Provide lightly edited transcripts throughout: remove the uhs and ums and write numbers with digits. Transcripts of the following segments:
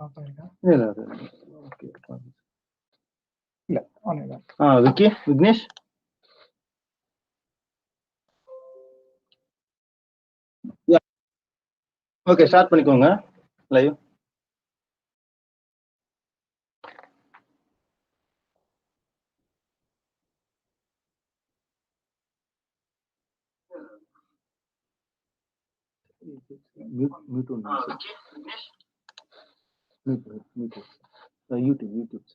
ಇಲ್ಲ Vicky Vignesh okay start பண்ணிக்கோங்க live. YouTube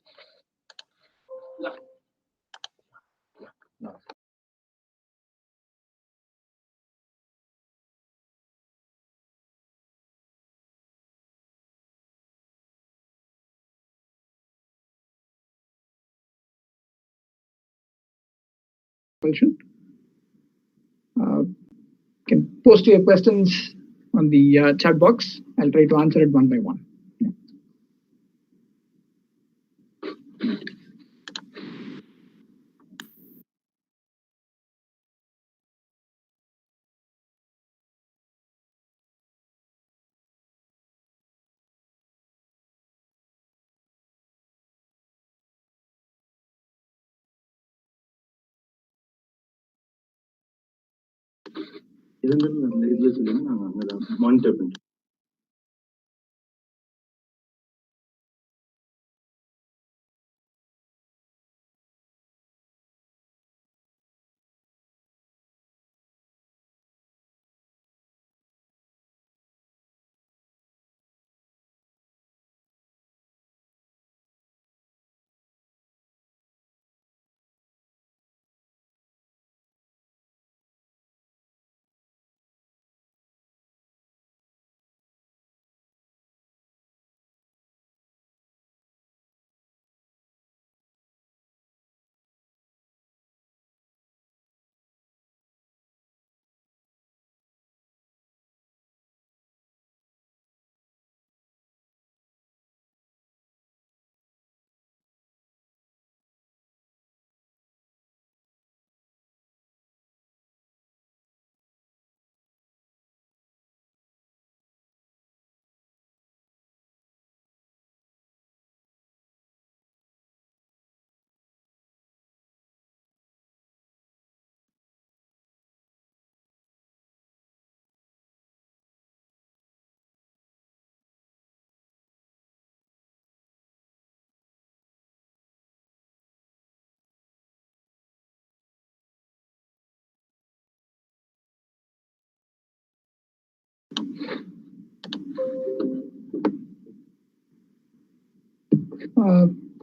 Can post your questions on the chat box. I'll try to answer it one by one. Monitor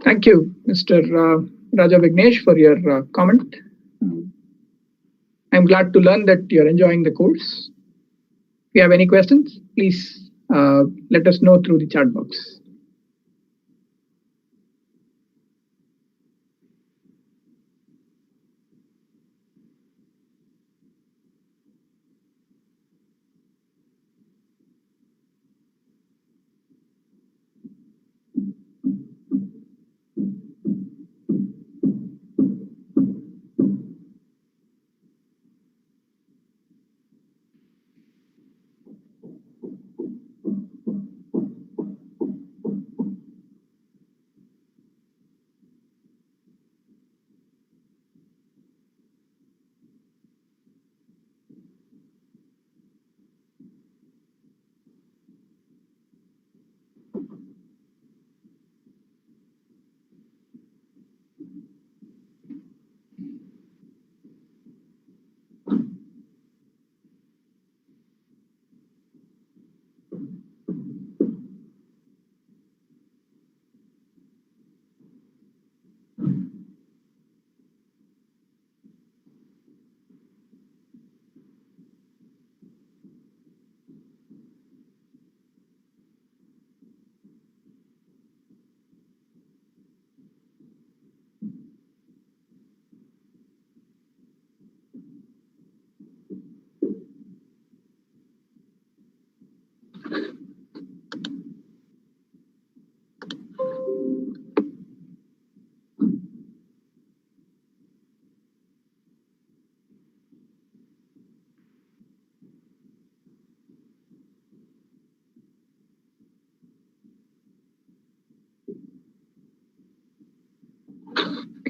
Thank you, Mr. Raja Vignesh, for your comment. I'm glad to learn that you're enjoying the course. If you have any questions, please let us know through the chat box.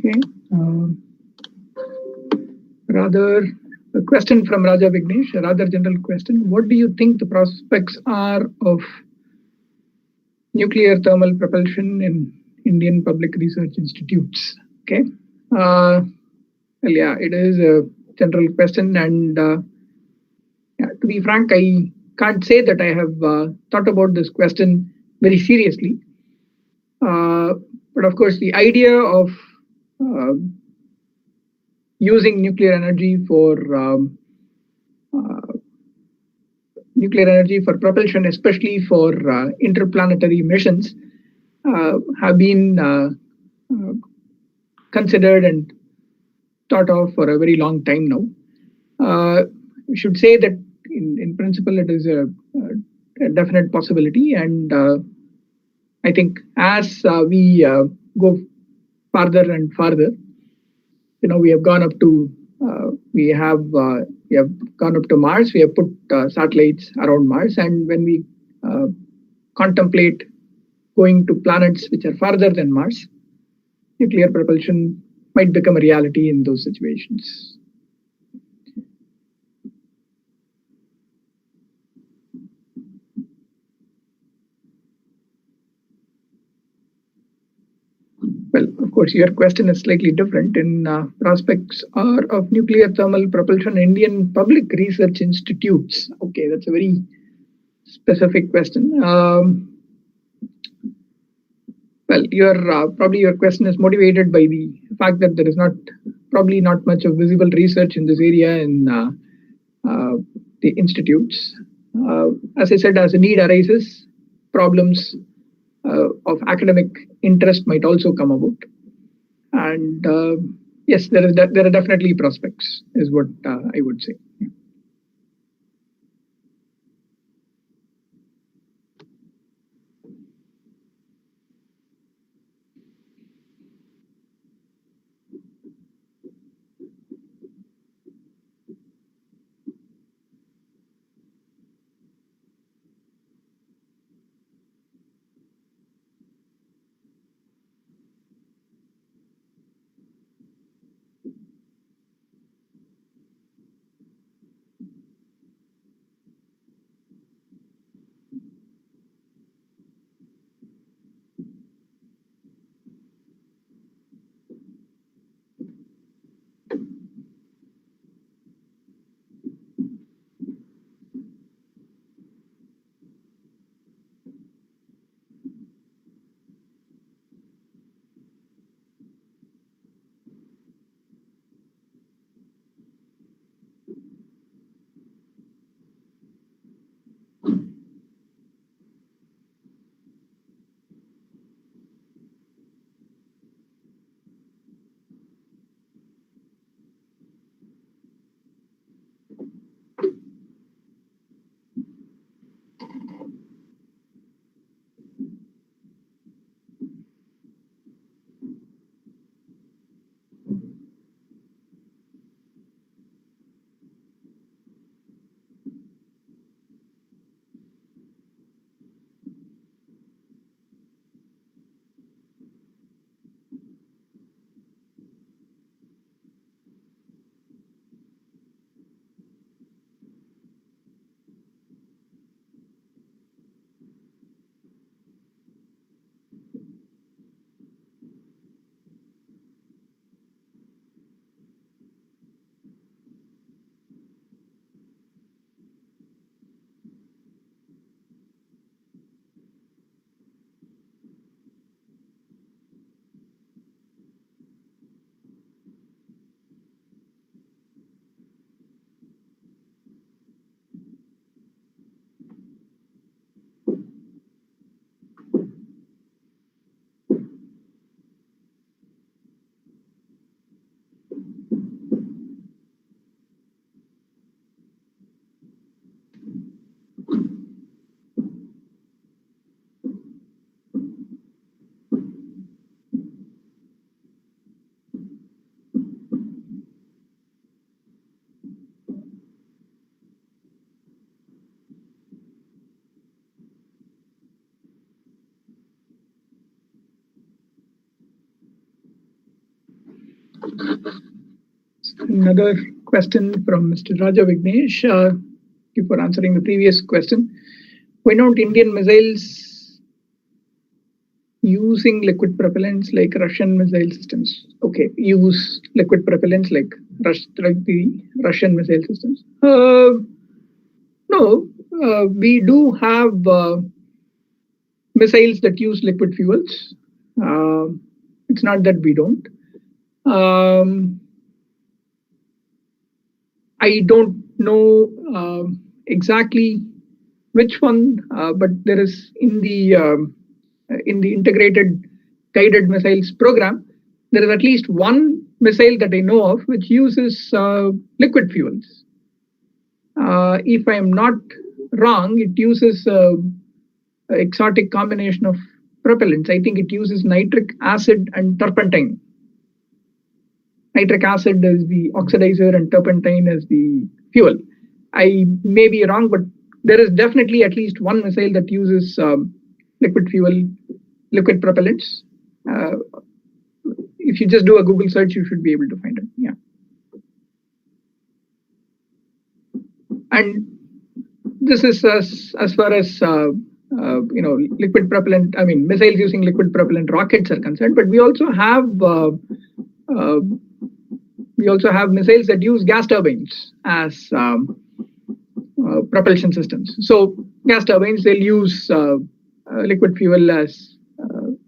Okay. Rather, a question from Raja Vignesh, a rather general question. What do you think the prospects are of nuclear thermal propulsion in Indian public research institutes? Okay. Well, yeah, it is a general question, and yeah, to be frank, I can't say that I have thought about this question very seriously. But of course, the idea of using nuclear energy for propulsion, especially for interplanetary missions, have been considered and thought of for a very long time now. We should say that in principle it is a definite possibility, and I think as we go farther and farther, we have gone up to gone up to Mars. We have put satellites around Mars, and when we contemplate going to planets which are farther than Mars, nuclear propulsion might become a reality in those situations. Well, of course, your question is slightly different. In prospects of nuclear thermal propulsion in Indian public research institutes. Okay, that's a very specific question. Well, probably your question is motivated by the fact that there is probably not much of visible research in this area in the institutes. As I said, as a need arises, problems of academic interest might also come about, and yes, there are definitely prospects, is what I would say. Another question from Mr. Raja Vignesh. Thank you for answering the previous question. Why don't Indian missiles using liquid propellants like Russian missile systems? Okay, use liquid propellants like the Russian missile systems. No, we do have missiles that use liquid fuels. It's not that we don't. I don't know exactly which one, but there is in the integrated guided missiles program, there is at least one missile that I know of which uses liquid fuels. If I am not wrong, it uses exotic combination of propellants. I think it uses nitric acid and turpentine. Nitric acid is the oxidizer and turpentine is the fuel. I may be wrong, but there is definitely at least one missile that uses liquid fuel, liquid propellants. If you just do a Google search, you should be able to find it. Yeah. And this is as far as liquid propellant. I mean, missiles using liquid propellant rockets are concerned. But we also have missiles that use gas turbines as propulsion systems. So gas turbines, they'll use liquid fuel as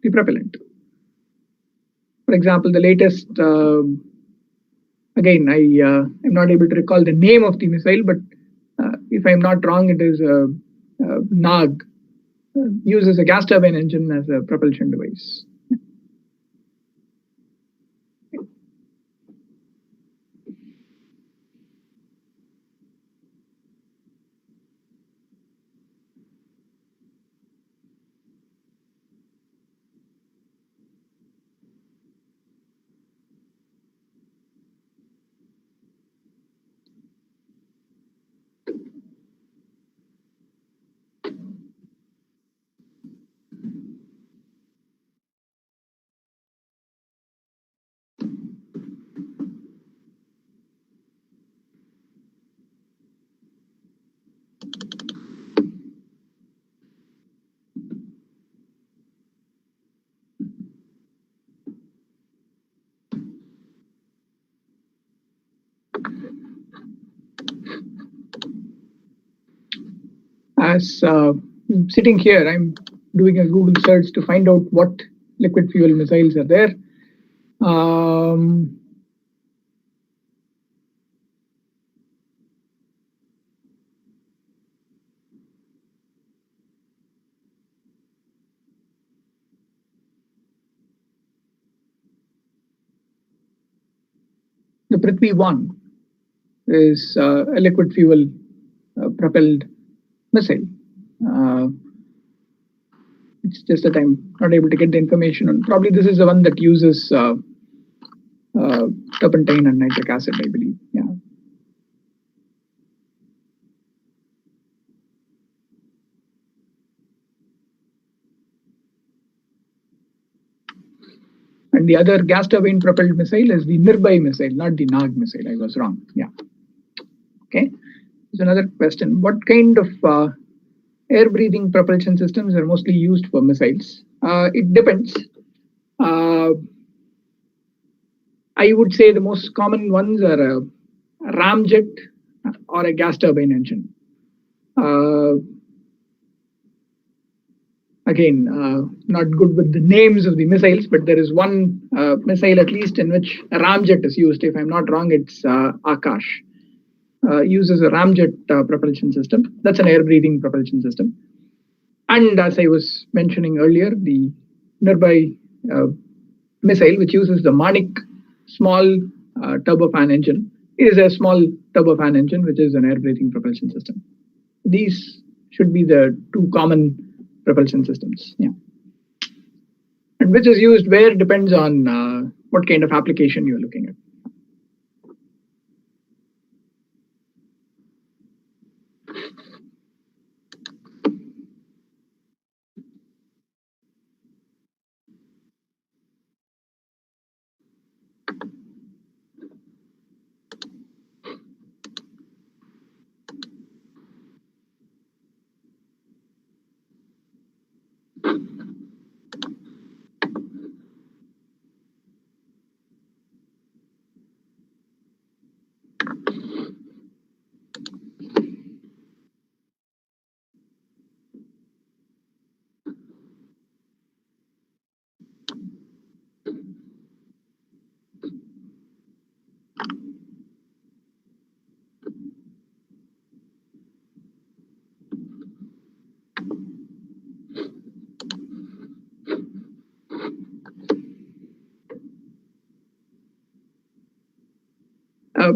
the propellant. For example, the latest, again, I'm not able to recall the name of the missile, but if I'm not wrong, it is NAG, uses a gas turbine engine as a propulsion device. As sitting here, I'm doing a Google search to find out what liquid fuel missiles are there. The Prithvi 1 is a liquid fuel propelled missile. It's just that I'm not able to get the information on. Probably this is the one that uses turpentine and nitric acid, I believe. Yeah. And the other gas turbine propelled missile is the Nirbhay missile, not the Nag missile. I was wrong. Yeah. Okay. There's another question. What kind of air-breathing propulsion systems are mostly used for missiles? It depends. I would say the most common ones are a ramjet or a gas turbine engine. Again, not good with the names of the missiles, but there is one missile at least in which a ramjet is used. If I'm not wrong, it's Akash. Uses a ramjet propulsion system. That's an air-breathing propulsion system. And as I was mentioning earlier, the Nirbhay missile, which uses the Manik small turbofan engine, is a small turbofan engine, which is an air-breathing propulsion system. These should be the two common propulsion systems. Yeah. And which is used where depends on what kind of application you're looking at.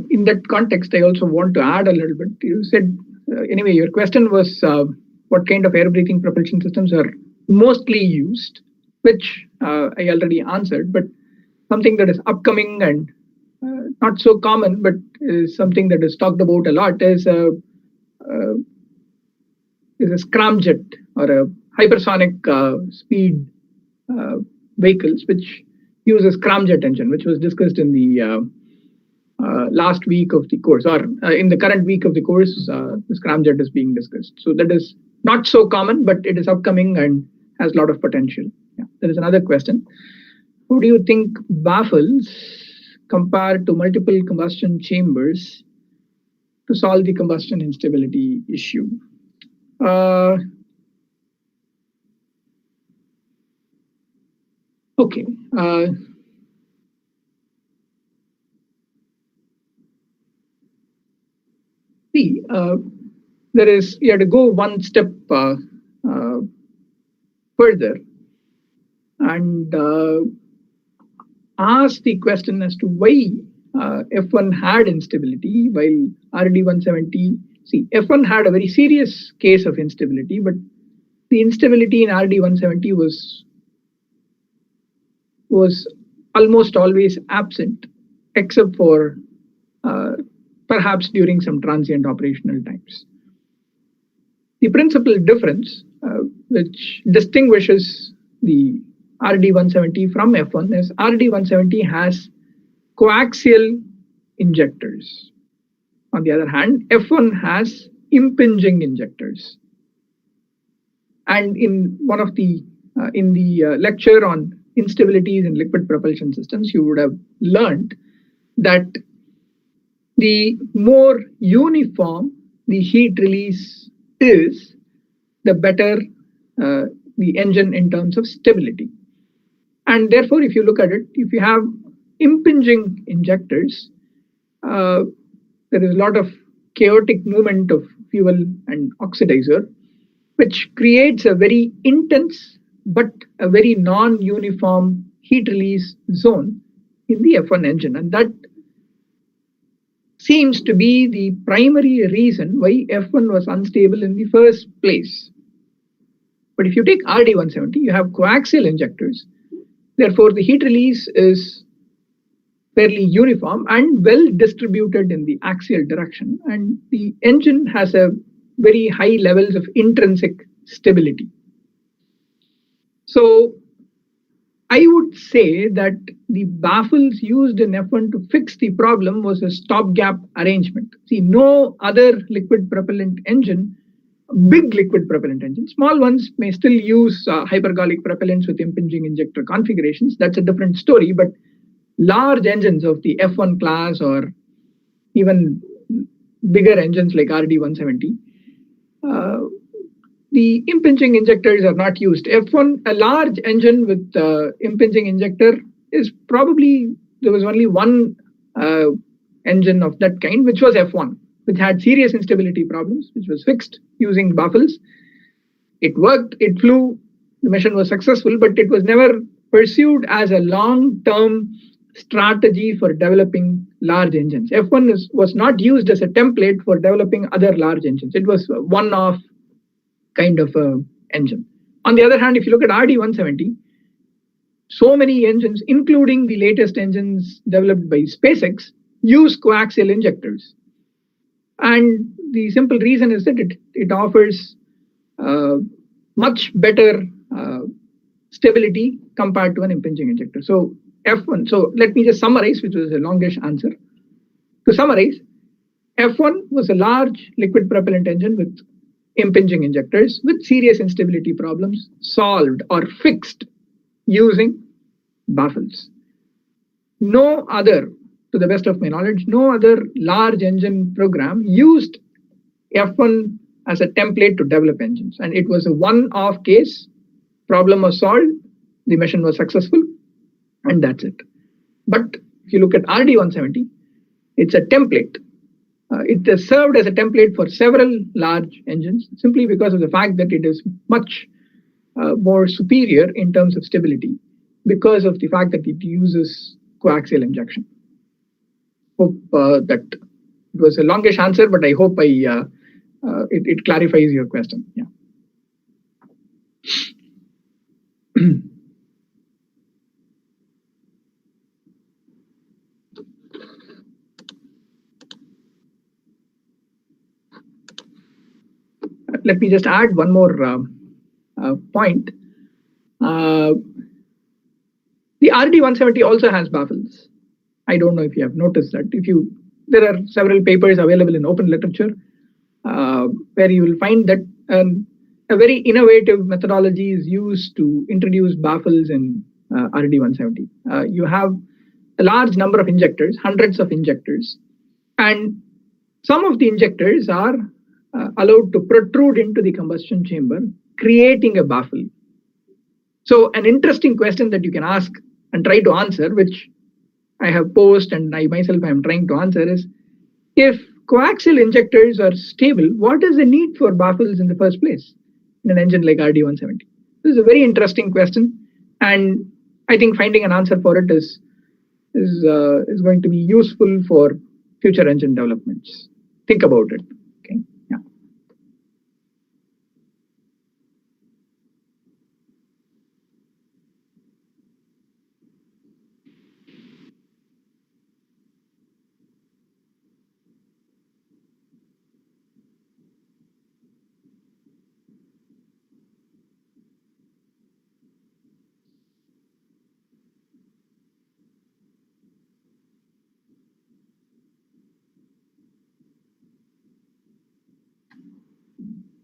in that context, I also want to add a little bit. You said, anyway, your question was what kind of air-breathing propulsion systems are mostly used, which I already answered, but something that is upcoming and not so common, but is something that is talked about a lot is a scramjet or a hypersonic speed vehicles, which use a scramjet engine, which was discussed in the last week of the course, or in the current week of the course, the scramjet is being discussed. So that is not so common, but it is upcoming and has a lot of potential. Yeah. There is another question. How do you think baffles compare to multiple combustion chambers to solve the combustion instability issue? Okay. See, you have to go one step further and ask the question as to why F1 had instability while RD-170. See, F1 had a very serious case of instability, but the instability in RD-170 was almost always absent, except for perhaps during some transient operational times. The principal difference which distinguishes the RD-170 from F1 is RD-170 has coaxial injectors. On the other hand, F1 has impinging injectors. And in one of the in the lecture on instabilities in liquid propulsion systems, you would have learned that the more uniform the heat release is, the better the engine in terms of stability. And therefore, if you look at it, if you have impinging injectors, there is a lot of chaotic movement of fuel and oxidizer, which creates a very intense but a very non-uniform heat release zone in the F1 engine. And that seems to be the primary reason why F1 was unstable in the first place. But if you take RD-170, you have coaxial injectors. Therefore, the heat release is fairly uniform and well distributed in the axial direction. And the engine has a very high levels of intrinsic stability. So I would say that the baffles used in F1 to fix the problem was a stopgap arrangement. See, no other liquid propellant engine, big liquid propellant engines, small ones may still use hypergolic propellants with impinging injector configurations. That's a different story. But large engines of the F1 class or even bigger engines like RD-170, the impinging injectors are not used. F1, a large engine with impinging injector is probably, there was only one engine of that kind, which was F1, which had serious instability problems, which was fixed using baffles. It worked, it flew, the mission was successful, but it was never pursued as a long-term strategy for developing large engines. F1 was not used as a template for developing other large engines. It was one-off kind of engine. On the other hand, if you look at RD-170, so many engines, including the latest engines developed by SpaceX, use coaxial injectors. And the simple reason is that it offers much better stability compared to an impinging injector. So F1, so let me just summarize, which was a longish answer. To summarize, F1 was a large liquid propellant engine with impinging injectors with serious instability problems solved or fixed using baffles. No other, to the best of my knowledge, no other large engine program used F1 as a template to develop engines. And it was a one-off case, problem was solved, the mission was successful, and that's it. But if you look at RD-170, it's a template. It has served as a template for several large engines simply because of the fact that it is much more superior in terms of stability because of the fact that it uses coaxial injection. hope that it was a longish answer, but I hope it clarifies your question. Yeah. Let me just add one more point. The RD-170 also has baffles. I don't know if you have noticed that. There are several papers available in open literature where you will find that a very innovative methodology is used to introduce baffles in RD-170. You have a large number of injectors, hundreds of injectors, and some of the injectors are allowed to protrude into the combustion chamber, creating a baffle. So an interesting question that you can ask and try to answer, which I have posed and I myself am trying to answer, is if coaxial injectors are stable, what is the need for baffles in the first place in an engine like RD-170? This is a very interesting question, and I think finding an answer for it is going to be useful for future engine developments. Think about it. Okay. Yeah.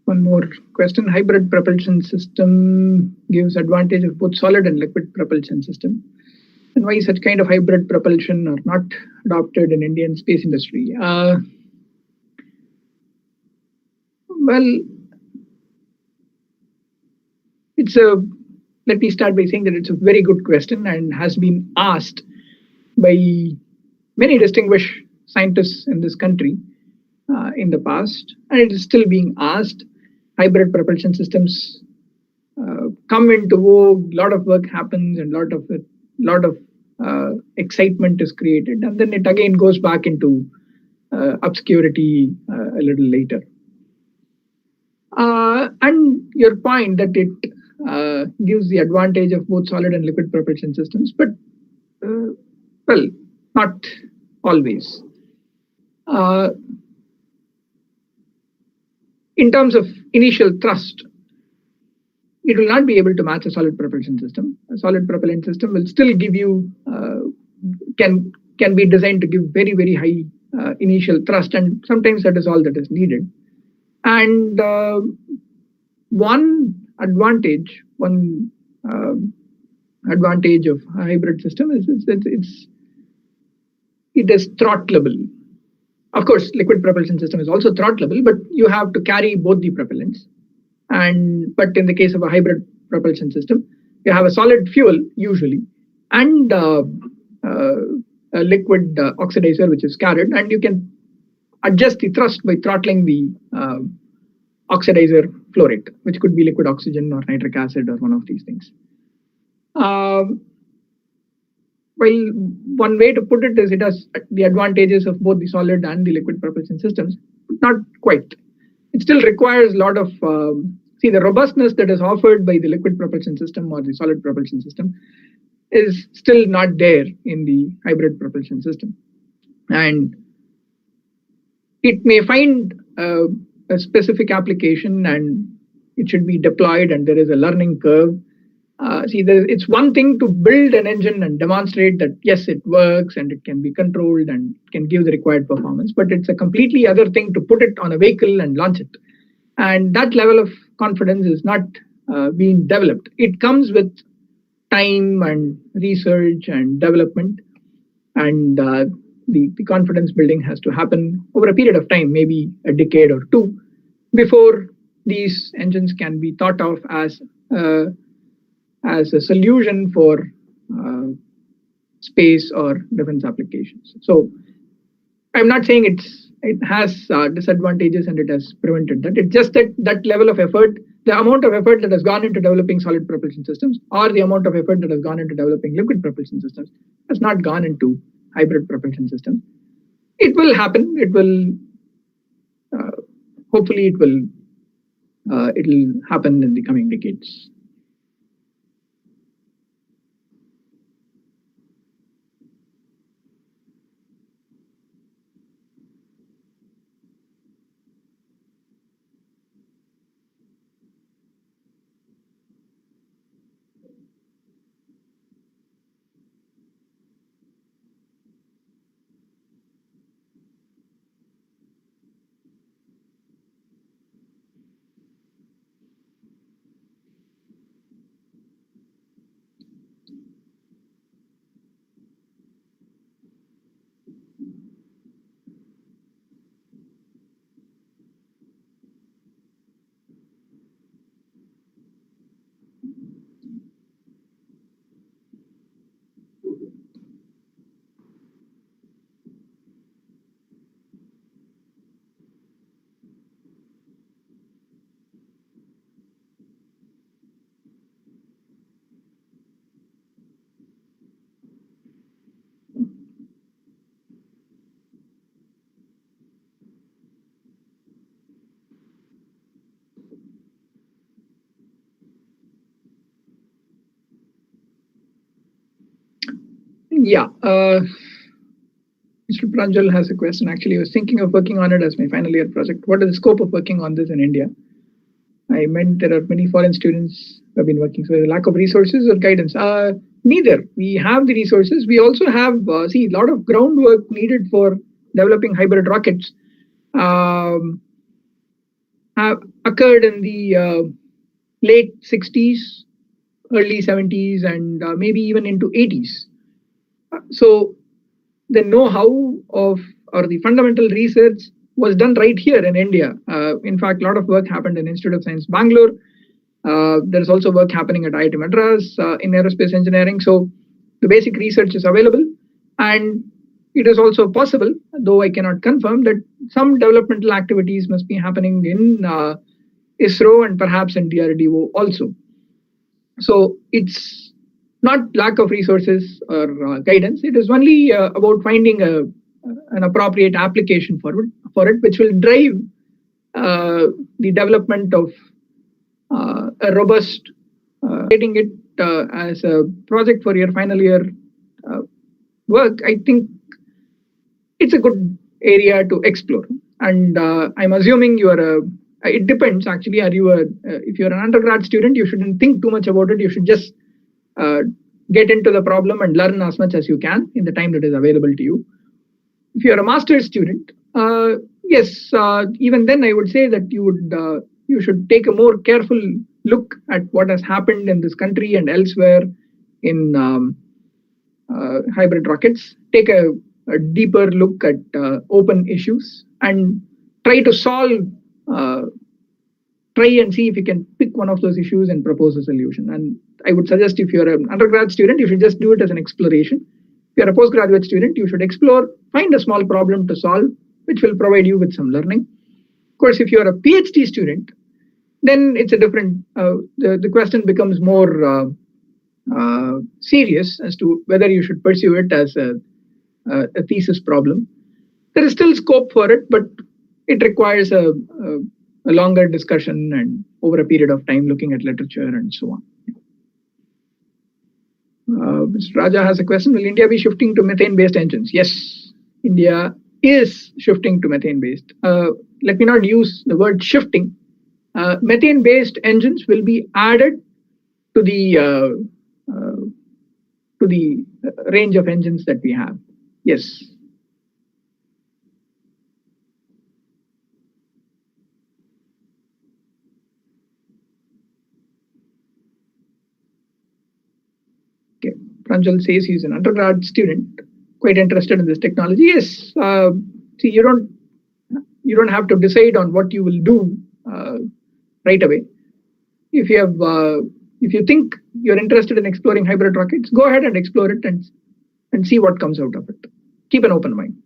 One more question. Hybrid propulsion system gives advantage of both solid and liquid propulsion system. And why such kind of hybrid propulsion are not adopted in Indian space industry? Well, let me start by saying that it's a very good question and has been asked by many distinguished scientists in this country in the past, and it is still being asked. Hybrid propulsion systems come into vogue, a lot of work happens, and a lot of excitement is created, and then it again goes back into obscurity a little later. And your point that it gives the advantage of both solid and liquid propulsion systems, but well, not always. In terms of initial thrust, it will not be able to match a solid propulsion system. A solid propellant system will still give you, can be designed to give very, very high initial thrust, and sometimes that is all that is needed. And one advantage of a hybrid system is that it is throttleable. Of course, liquid propulsion system is also throttleable, but you have to carry both the propellants. But in the case of a hybrid propulsion system, you have a solid fuel usually, and a liquid oxidizer which is carried, and you can adjust the thrust by throttling the oxidizer flow rate, which could be liquid oxygen or nitric acid or one of these things. Well, one way to put it is it has the advantages of both the solid and the liquid propulsion systems, but not quite. It still requires a lot of, the robustness that is offered by the liquid propulsion system or the solid propulsion system is still not there in the hybrid propulsion system. And it may find a specific application and it should be deployed, and there is a learning curve. It's one thing to build an engine and demonstrate that yes, it works and it can be controlled and can give the required performance, but it's a completely other thing to put it on a vehicle and launch it. And that level of confidence is not being developed. It comes with time and research and development, and the confidence building has to happen over a period of time, maybe a decade or two, before these engines can be thought of as a solution for space or defense applications. So I'm not saying it has disadvantages and it has prevented that. It's just that level of effort, the amount of effort that has gone into developing solid propulsion systems or the amount of effort that has gone into developing liquid propulsion systems has not gone into hybrid propulsion systems. it will happen. It will, hopefully it'll happen in the coming decades. Yeah, Mr. Pranjal has a question. Actually, I was thinking of working on it as my final year project. What is the scope of working on this in India? I meant there are many foreign students who have been working. So there's a lack of resources or guidance. Neither. We have the resources. We also have, a lot of groundwork needed for developing hybrid rockets. Have occurred in the late 60s, early 70s, and maybe even into 80s. So the know-how of or the fundamental research was done right here in India. In fact, a lot of work happened in Institute of Science, Bangalore. There is also work happening at IIT Madras in aerospace engineering. So the basic research is available, and it is also possible, though I cannot confirm, that some developmental activities must be happening in ISRO and perhaps in DRDO also. So it's not lack of resources or guidance. It is only about finding an appropriate application for it, which will drive the development of a robust, getting it as a project for your final year work. I think it's a good area to explore. And I'm assuming you are it depends actually. Are you if you're an undergrad student, you shouldn't think too much about it. You should just get into the problem and learn as much as you can in the time that is available to you. If you're a master's student, yes, even then I would say that you should take a more careful look at what has happened in this country and elsewhere in hybrid rockets. Take a deeper look at open issues and try to solve. Try and see if you can pick one of those issues and propose a solution. And I would suggest if you're an undergrad student, you should just do it as an exploration. If you're a postgraduate student, you should explore, find a small problem to solve, which will provide you with some learning. Of course, if you're a PhD student, then it's a different, the question becomes more serious as to whether you should pursue it as a thesis problem. There is still scope for it, but it requires a longer discussion and over a period of time looking at literature and so on. Mr. Raja has a question. Will India be shifting to methane-based engines? Yes, India is shifting to methane-based. Let me not use the word shifting. Methane-based engines will be added to the range of engines that we have. Yes. Okay. Pranjal says he's an undergrad student, quite interested in this technology. Yes. See, you don't have to decide on what you will do right away. If you think you're interested in exploring hybrid rockets, go ahead and explore it and see what comes out of it. Keep an open mind.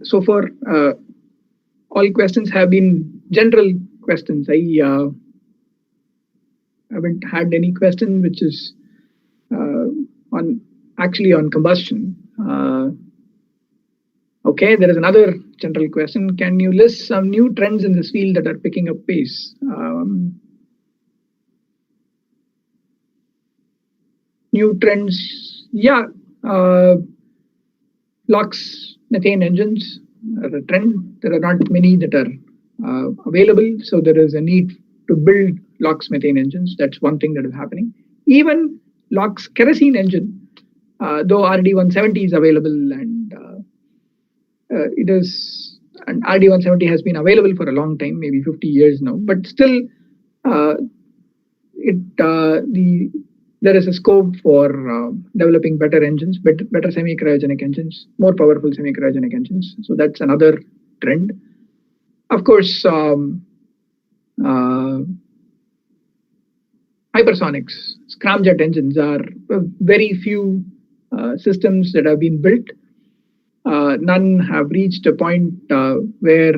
so far, all questions have been general questions. I haven't had any question which is on combustion. Okay, there is another general question. Can you list some new trends in this field that are picking up pace? New trends, yeah. LOX methane engines are a trend. There are not many that are available, so there is a need to build LOX methane engines. That's one thing that is happening. Even LOX kerosene engine, though RD-170 is available and RD-170 has been available for a long time, maybe 50 years now, but still there is a scope for developing better engines, better semi-cryogenic engines, more powerful semi-cryogenic engines. So that's another trend. Of course, hypersonics, scramjet engines are very few systems that have been built. None have reached a point where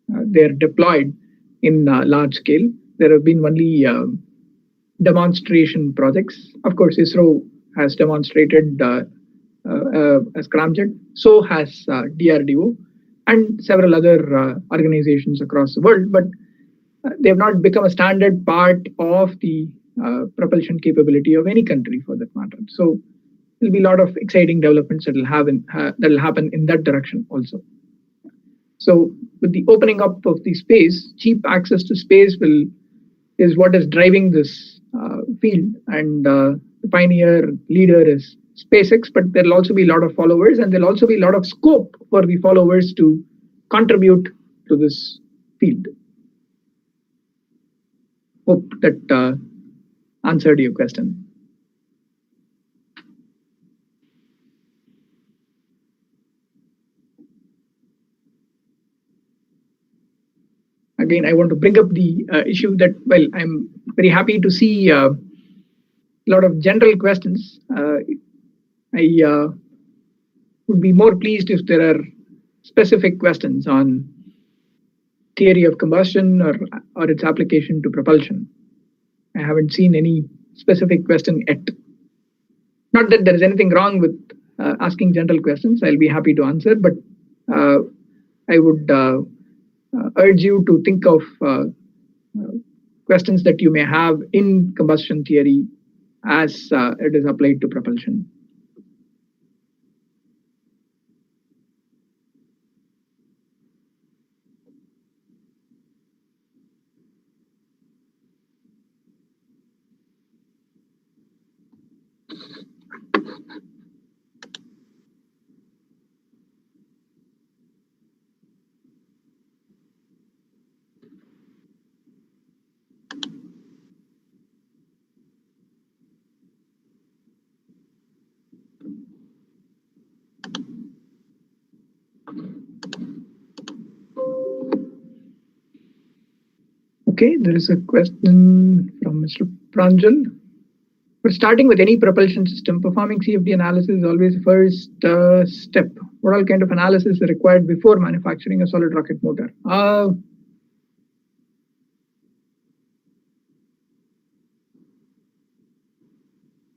they're deployed in large scale. There have been only demonstration projects. Of course, ISRO has demonstrated a scramjet, so has DRDO and several other organizations across the world, but they have not become a standard part of the propulsion capability of any country for that matter. So there'll be a lot of exciting developments that will happen in that direction also. So with the opening up of the space, cheap access to space is what is driving this field, and the pioneer leader is SpaceX, but there'll also be a lot of followers, and there'll also be a lot of scope for the followers to contribute to this field. Hope that answered your question. Again, I want to bring up the issue that, well, I'm very happy to see a lot of general questions. I would be more pleased if there are specific questions on theory of combustion or its application to propulsion. I haven't seen any specific question yet. Not that there is anything wrong with asking general questions. I'll be happy to answer, but I would urge you to think of questions that you may have in combustion theory as it is applied to propulsion. Okay, there is a question from Mr. Pranjal. For starting with any propulsion system, performing CFD analysis is always the first step. What all kind of analysis is required before manufacturing a solid rocket motor?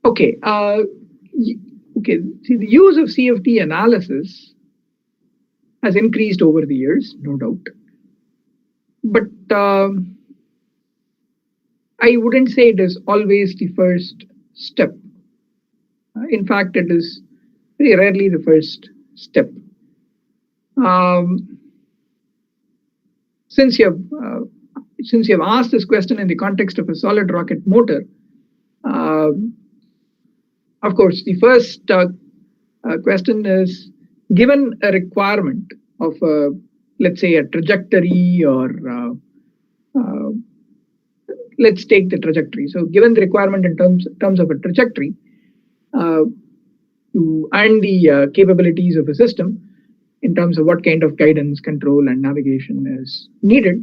Okay. Okay. See, the use of CFD analysis has increased over the years, no doubt. But I wouldn't say it is always the first step. In fact, it is very rarely the first step. Since you have asked this question in the context of a solid rocket motor, of course, the first question is, given a requirement of let's say a trajectory, or let's take the trajectory. So given the requirement in terms of a trajectory and the capabilities of a system in terms of what kind of guidance, control, and navigation is needed,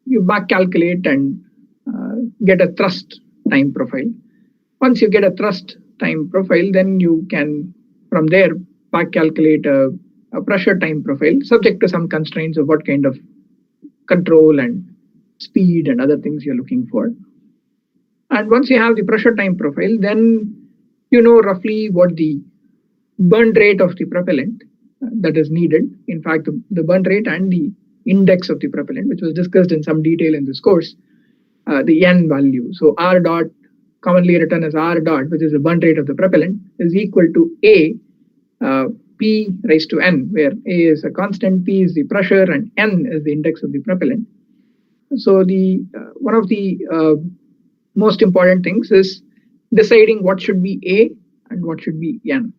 you back calculate and get a thrust time profile. Once you get a thrust time profile, then you can from there back calculate a pressure time profile, subject to some constraints of what kind of control and speed and other things you're looking for. And once you have the pressure time profile, then you know roughly what the burn rate of the propellant that is needed. In fact, the burn rate and the index of the propellant, which was discussed in some detail in this course, the N value. So R dot, commonly written as R dot, which is the burn rate of the propellant, is equal to A P raised to N, where A is a constant, P is the pressure, and N is the index of the propellant. So the one of the most important things is deciding what should be A and what should be N.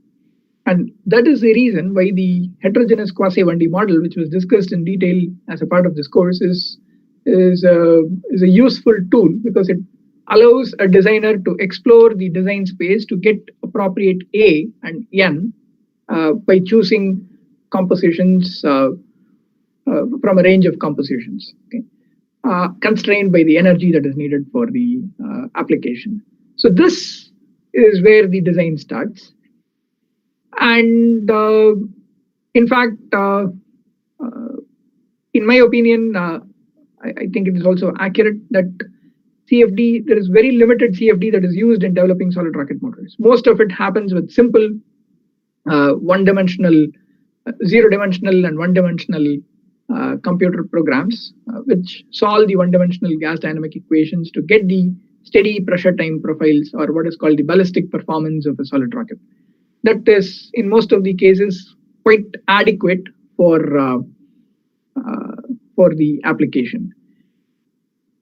And that is the reason why the heterogeneous quasi-1D model, which was discussed in detail as a part of this course, is a useful tool, because it allows a designer to explore the design space to get appropriate A and N by choosing compositions from a range of compositions, okay, constrained by the energy that is needed for the application. So this is where the design starts. And in fact, in my opinion, I think it is also accurate that CFD, there is very limited CFD that is used in developing solid rocket motors. Most of it happens with simple one-dimensional, zero-dimensional and one-dimensional computer programs, which solve the one-dimensional gas dynamic equations to get the steady pressure time profiles, or what is called the ballistic performance of a solid rocket. That is, in most of the cases, quite adequate for the application.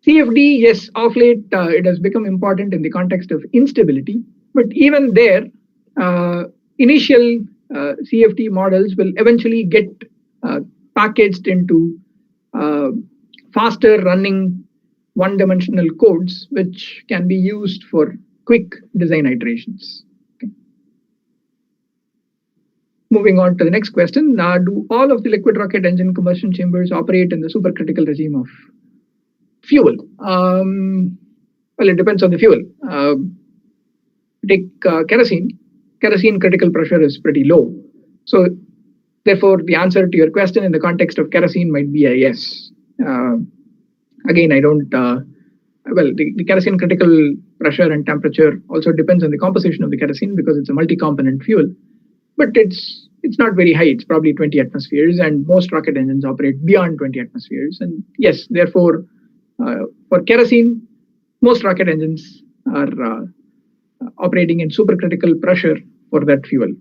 CFD, yes, of late it has become important in the context of instability, but even there, initial CFD models will eventually get packaged into faster running one-dimensional codes, which can be used for quick design iterations. Okay. Moving on to the next question, do all of the liquid rocket engine combustion chambers operate in the supercritical regime of fuel? Well, it depends on the fuel. Take kerosene. Kerosene critical pressure is pretty low. So therefore, the answer to your question in the context of kerosene might be a yes. Again, I don't, well, the kerosene critical pressure and temperature also depends on the composition of the kerosene, because it's a multi-component fuel. But it's not very high. It's probably 20 atmospheres, and most rocket engines operate beyond 20 atmospheres. And yes, therefore, for kerosene, most rocket engines are operating in supercritical pressure for that fuel.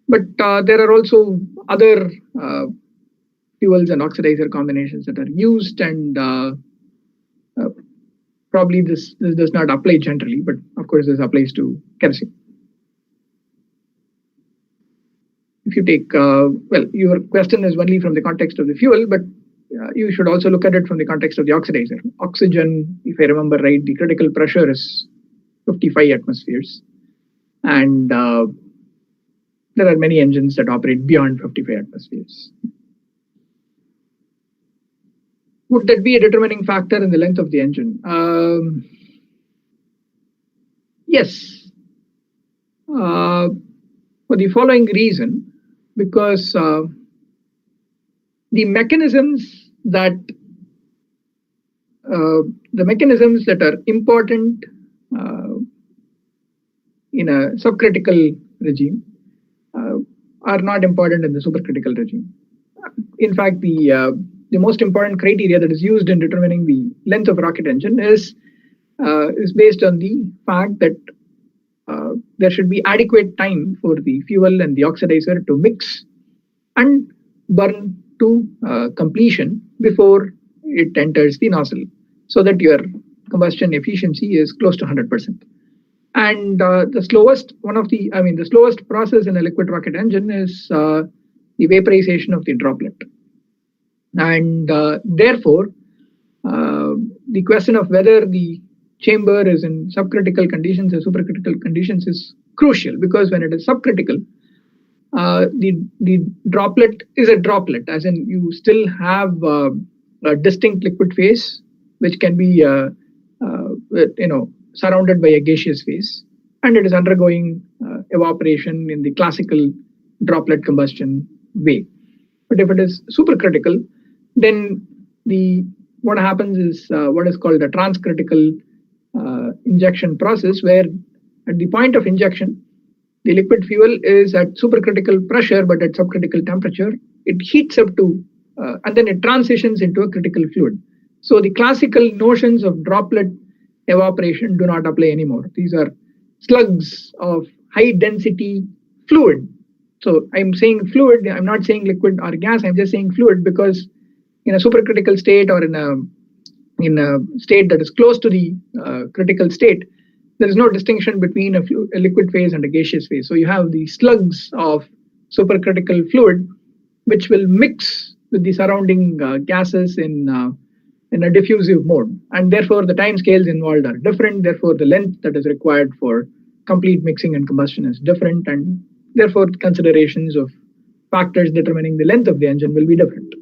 But there are also other fuels and oxidizer combinations that are used, and probably this does not apply generally, but of course this applies to kerosene. If you take, well, your question is only from the context of the fuel, but you should also look at it from the context of the oxidizer. Oxygen, if I remember right, the critical pressure is 55 atmospheres. And there are many engines that operate beyond 55 atmospheres. Would that be a determining factor in the length of the engine? Yes. For the following reason, because the mechanisms that are important in a subcritical regime are not important in the supercritical regime. In fact, the most important criteria that is used in determining the length of a rocket engine is based on the fact that there should be adequate time for the fuel and the oxidizer to mix and burn to completion before it enters the nozzle, so that your combustion efficiency is close to 100%. And the slowest process in a liquid rocket engine is the vaporization of the droplet. And therefore, the question of whether the chamber is in subcritical conditions or supercritical conditions is crucial, because when it is subcritical, the droplet is a droplet, as in you still have a distinct liquid phase, which can be surrounded by a gaseous phase, and it is undergoing evaporation in the classical droplet combustion way. But if it is supercritical, then what happens is what is called the transcritical injection process, where at the point of injection, the liquid fuel is at supercritical pressure but at subcritical temperature. It heats up to and then it transitions into a critical fluid. So the classical notions of droplet evaporation do not apply anymore. These are slugs of high density fluid. So I'm saying fluid, I'm not saying liquid or gas, I'm just saying fluid, because in a supercritical state or in a state that is close to the critical state, there is no distinction between a liquid phase and a gaseous phase. So you have the slugs of supercritical fluid which will mix with the surrounding gases in a diffusive mode, and therefore the time scales involved are different. Therefore the length that is required for complete mixing and combustion is different, and therefore considerations of factors determining the length of the engine will be different.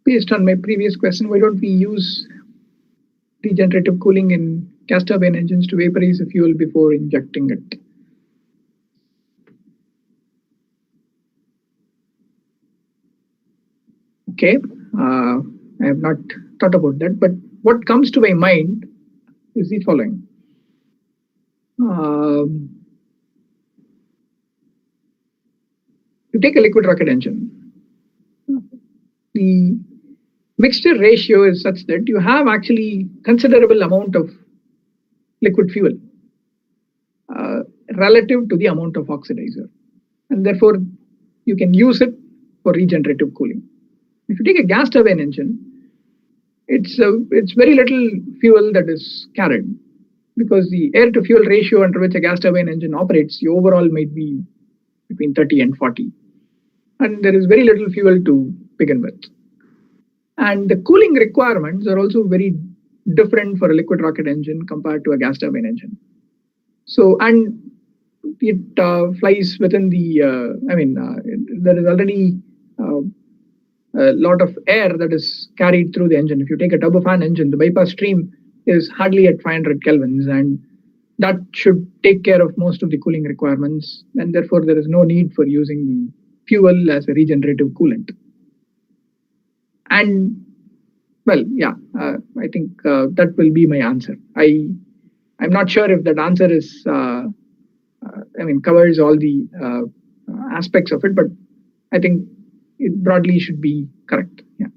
Based on my previous question, why don't we use regenerative cooling in gas turbine engines to vaporize the fuel before injecting it? Okay, I have not thought about that, but what comes to my mind is the following. You take a liquid rocket engine. The mixture ratio is such that you have actually considerable amount of liquid fuel relative to the amount of oxidizer, and therefore you can use it for regenerative cooling. If you take a gas turbine engine, it's very little fuel that is carried, because the air to fuel ratio under which a gas turbine engine operates, the overall might be between 30 and 40, and there is very little fuel to begin with. And the cooling requirements are also very different for a liquid rocket engine compared to a gas turbine engine. So, and it flies within the, there is already a lot of air that is carried through the engine. If you take a turbofan engine, the bypass stream is hardly at 500 kelvins, and that should take care of most of the cooling requirements, and therefore there is no need for using the fuel as a regenerative coolant. And well, yeah, I think that will be my answer. I'm not sure if that answer is, covers all the aspects of it, but I think it broadly should be correct. Yeah.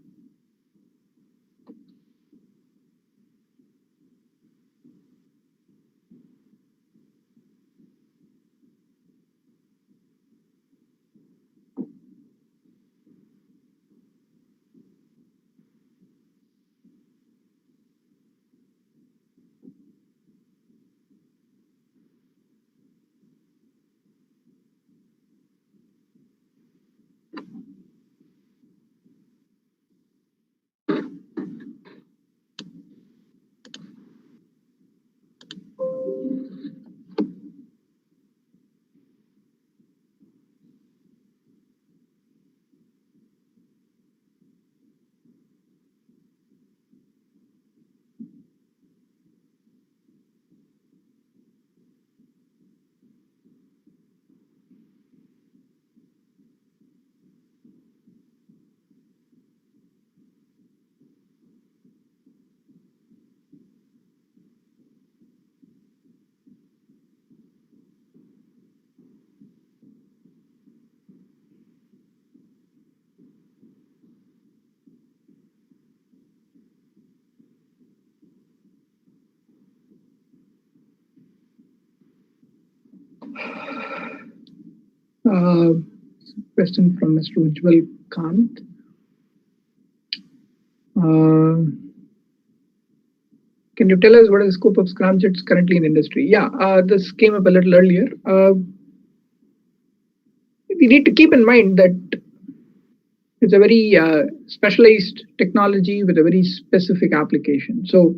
Question from Mr. Ujjwal Kant. can you tell us what is the scope of scramjets currently in industry? Yeah, this came up a little earlier. We need to keep in mind that it's a very specialized technology with a very specific application. So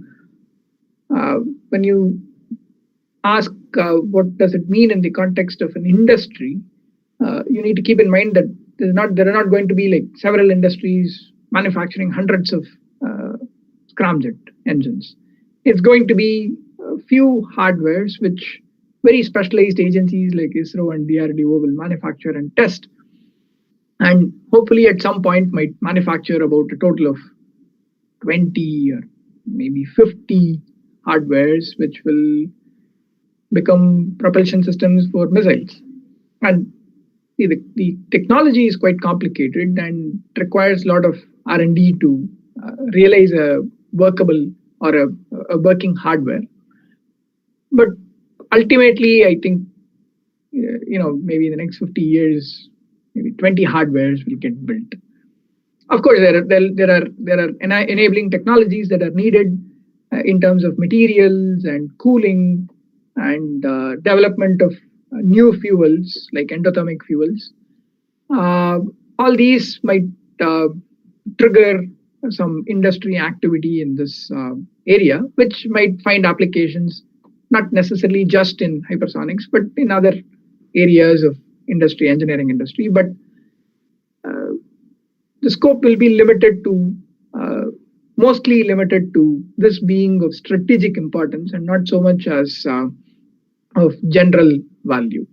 when you ask what does it mean in the context of an industry, you need to keep in mind that there are not going to be like several industries manufacturing hundreds of scramjet engines. It's going to be a few hardwares which very specialized agencies like ISRO and DRDO will manufacture and test, and hopefully at some point might manufacture about a total of 20 or maybe 50 hardwares which will become propulsion systems for missiles. And the technology is quite complicated and requires a lot of R&D to realize a workable or a working hardware. But ultimately, I think maybe in the next 50 years, maybe 20 hardwares will get built. Of course, there are enabling technologies that are needed in terms of materials and cooling and development of new fuels like endothermic fuels. All these might trigger some industry activity in this area, which might find applications not necessarily just in hypersonics, but in other areas of industry, engineering industry. But the scope will be limited to, mostly limited to this being of strategic importance and not so much as of general value.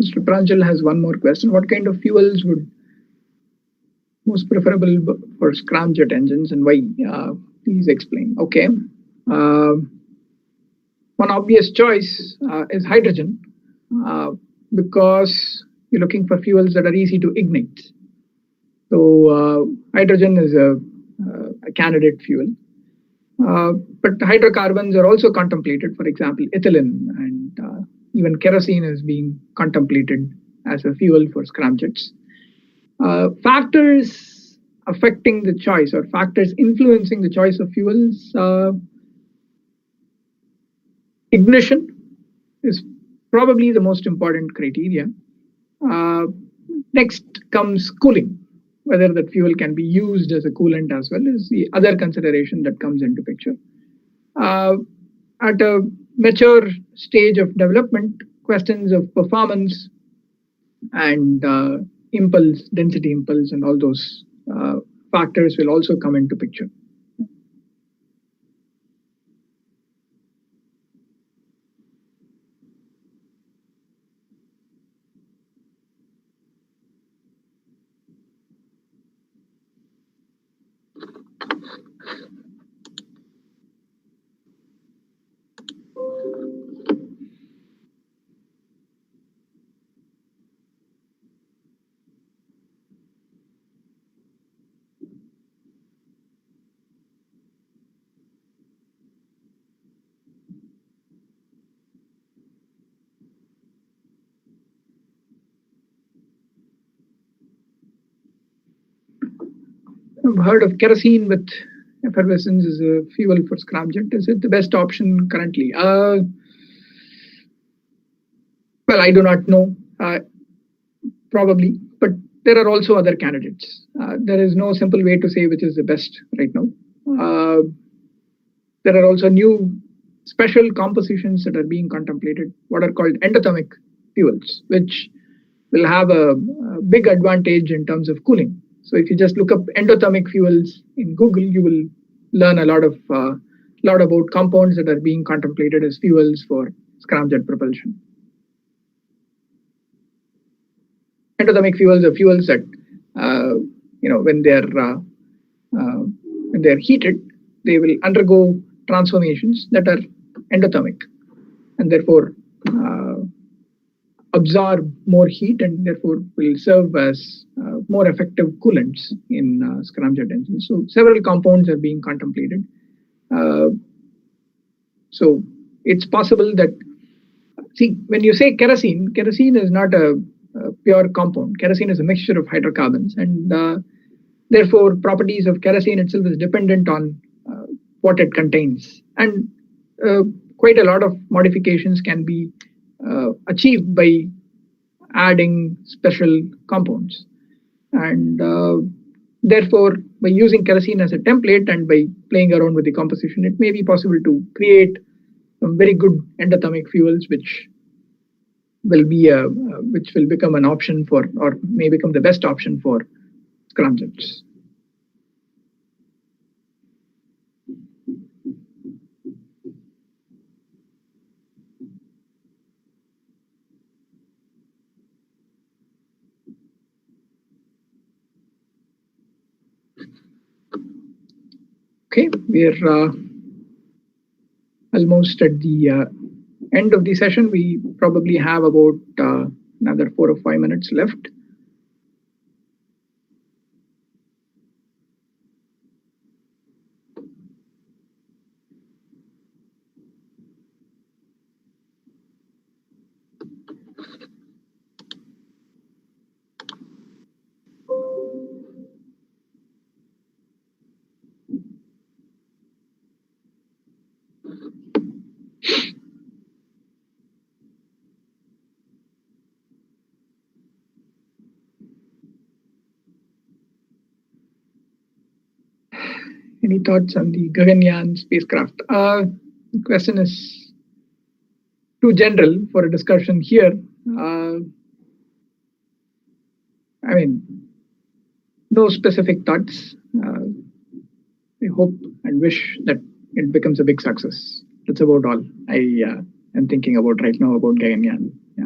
Mr. Pranjal has one more question. What kind of fuels would most preferable for scramjet engines and why? Please explain. Okay. One obvious choice is hydrogen because you're looking for fuels that are easy to ignite. So hydrogen is a candidate fuel. But hydrocarbons are also contemplated, for example, ethylene and even kerosene is being contemplated as a fuel for scramjets. Factors affecting the choice or factors influencing the choice of fuels, ignition is probably the most important criteria. Next comes cooling. Whether that fuel can be used as a coolant as well is the other consideration that comes into picture. At a mature stage of development, questions of performance and impulse, density impulse, and all those factors will also come into picture. I've heard of kerosene with effervescence as a fuel for scramjet. Is it the best option currently? Well, I do not know. Probably, but there are also other candidates. There is no simple way to say which is the best right now. There are also new special compositions that are being contemplated, what are called endothermic fuels, which will have a big advantage in terms of cooling. So if you just look up endothermic fuels in Google, you will learn a lot about compounds that are being contemplated as fuels for scramjet propulsion. Endothermic fuels are fuels that when they're heated, they will undergo transformations that are endothermic, and therefore absorb more heat, and therefore will serve as more effective coolants in scramjet engines. So several compounds are being contemplated. So it's possible that, when you say kerosene is not a pure compound. Kerosene is a mixture of hydrocarbons, and therefore properties of kerosene itself is dependent on what it contains. And quite a lot of modifications can be achieved by adding special compounds. And therefore, by using kerosene as a template and by playing around with the composition, it may be possible to create some very good endothermic fuels, which will become an option for, or may become the best option for, scramjets. Okay, we're almost at the end of the session. We probably have about another 4 or 5 minutes left. Any thoughts on the Gaganyaan spacecraft? The question is too general for a discussion here. I mean, no specific thoughts. I hope and wish that it becomes a big success. That's about all I am thinking about right now about Gaganyaan. Yeah.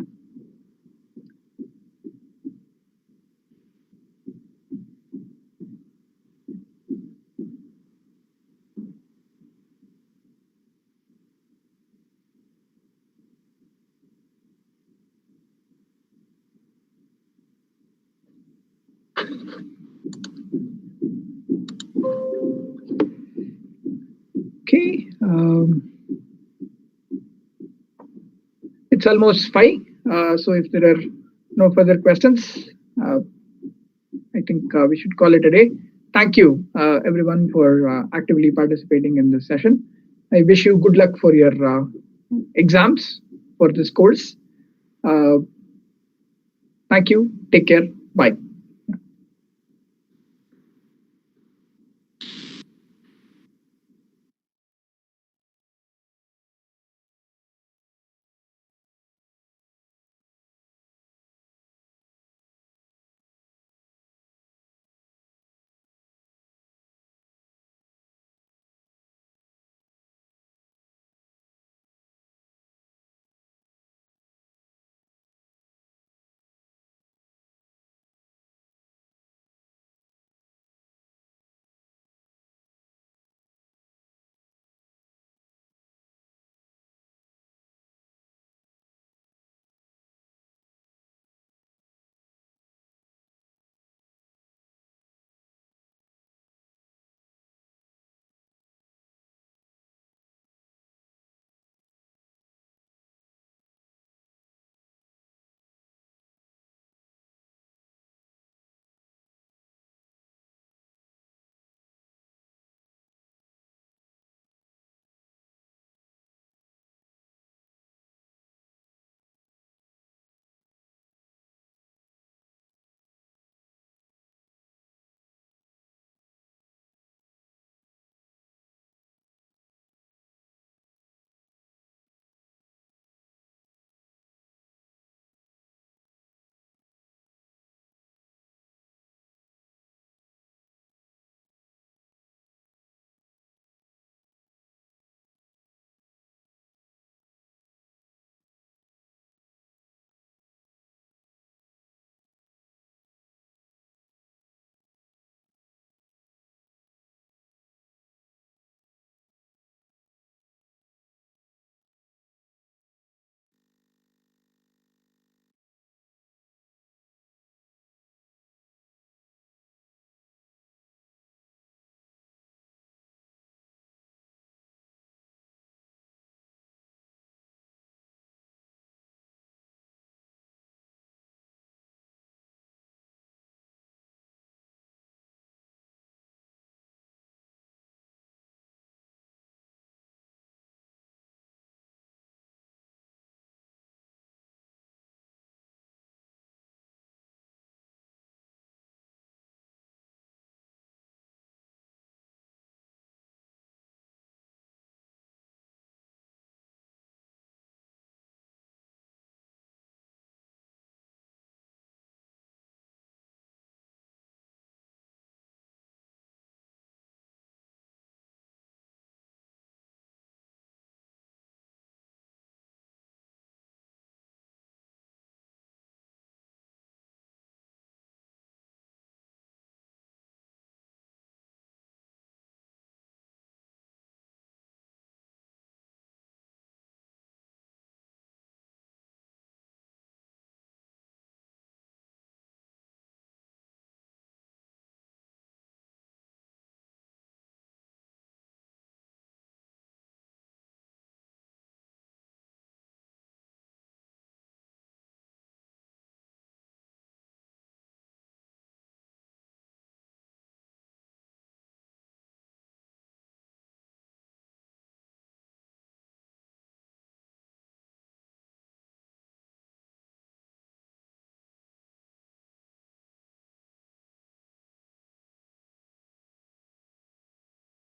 Okay, it's almost 5. So if there are no further questions, I think we should call it a day. Thank you, everyone, for actively participating in this session. I wish you good luck for your exams for this course. Thank you. Take care. Bye.